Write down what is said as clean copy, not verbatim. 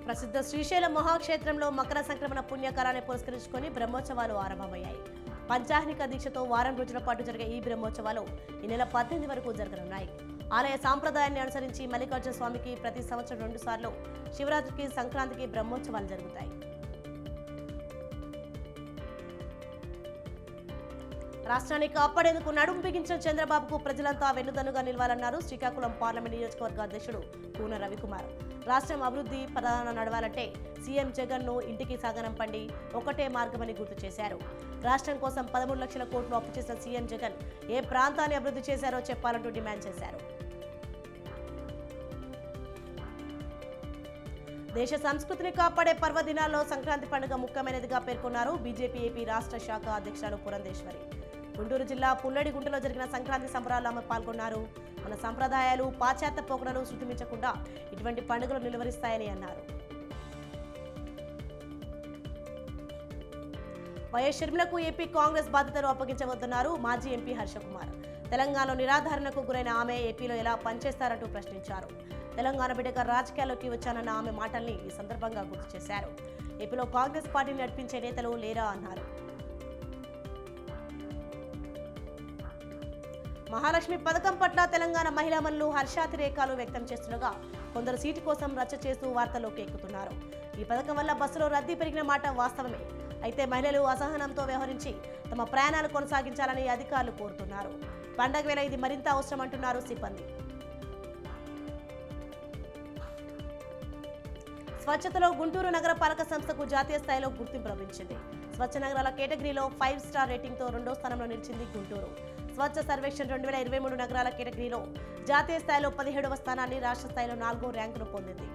ప్రసిద్ధ శ్రీశైలం మహాక్షేత్రంలో మకర సంక్రమణ పుణ్యకాలాన్ని పురస్కరించుకొని బ్రహ్మోత్సవాలు ఆరంభమయ్యాయి. పంచాహ్నిక దీక్షతో వారం రోజుల పాటు జరిగే ఈ బ్రహ్మోత్సవాలు ఈ నెల 18 వరకు జరగనున్నాయి. ఆలయ సాంప్రదాయాన్ని అనుసరించి మల్లికార్జున స్వామికి ప్రతి సంవత్సరం 2 సార్లు శివరాత్రికి, సంక్రాంతికి బ్రహ్మోత్సవాలు జరుగుతాయి. రాష్ట్రాన్ని కాపాడేందుకు నడుం బిగించిన చంద్రబాబుకు ప్రజలంతా వెన్నుదన్నుగా నిలవాలన్నారు శ్రీకాకుళం పార్లమెంట్ నియోజకవర్గ అధ్యక్షుడు కూన రవికుమార్. రాష్ట్రం అభివృద్ధి ప్రధాన నడవాలంటే సీఎం జగన్ ను ఇంటికి సాగనంపండి ఒకటే మార్గమని గుర్తు చేశారు. రాష్ట్రం కోసం 13 లక్షల కోట్లు అప్పు చేసిన సీఎం జగన్ ఏ ప్రాంతాన్ని అభివృద్ధి చేశారో చెప్పాలంటూ డిమాండ్ చేశారు. దేశ సంస్కృతిని కాపాడే పర్వదినాల్లో సంక్రాంతి పండుగ ముఖ్యమైనదిగా పేర్కొన్నారు బీజేపీ ఏపీ రాష్ట్ర శాఖ అధ్యక్షులు పురంధేశ్వరి. గుంటూరు జిల్లా పుల్లడిగుంటలో జరిగిన సంక్రాంతి సంబరాల్లో ఆమె పాల్గొన్నారు. మన సంప్రదాయాలు, పాశ్చాత్య పోకడలు శృతిమించకుండా ఇటువంటి పండుగలు నిలువరిస్తాయని అన్నారు. వైఎస్ షర్మిలకు ఏపీ కాంగ్రెస్ బాధ్యతలు అప్పగించవద్దన్నారు మాజీ ఎంపీ హర్షకుమార్. తెలంగాణలో నిరాధారణకు గురైన ఆమె ఏపీలో ఎలా పనిచేస్తారంటూ ప్రశ్నించారు. తెలంగాణ బిడ్డగా రాజకీయాల్లోకి వచ్చానన్న ఆమె మాటల్ని ఈ సందర్భంగా గుర్తు చేశారు. ఏపీలో కాంగ్రెస్ పార్టీని నడిపించే నేతలు లేరా అన్నారు. మహాలక్ష్మి పథకం పట్ల తెలంగాణ మహిళా మనులు హర్షాతిరేకాలు వ్యక్తం చేస్తుండగా కొందరు సీటు కోసం రచ్చ చేస్తూ వార్తల్లోకి ఎక్కుతున్నారు. ఈ పథకం వల్ల బస్సులో రద్దీ పెరిగిన మాట వాస్తవమే. అయితే మహిళలు అసహనంతో వ్యవహరించి తమ ప్రయాణాలు కొనసాగించాలని అధికారులు కోరుతున్నారు. పండగ వేళ ఇది మరింత అవసరం అంటున్నారు సిబ్బంది. స్వచ్ఛతలో గుంటూరు నగర పాలక సంస్థకు జాతీయ స్థాయిలో గుర్తింపు లభించింది. స్వచ్ఛ నగరాల కేటగిరీలో 5 స్టార్ రేటింగ్తో 2వ స్థానంలో నిలిచింది గుంటూరు. స్వచ్ఛ సర్వేక్షణ్ 2023 నగరాల కేటగిరీలో జాతీయ స్థాయిలో 17వ స్థానాన్ని, రాష్ట్ర స్థాయిలో 4వ ర్యాంకును పొందింది.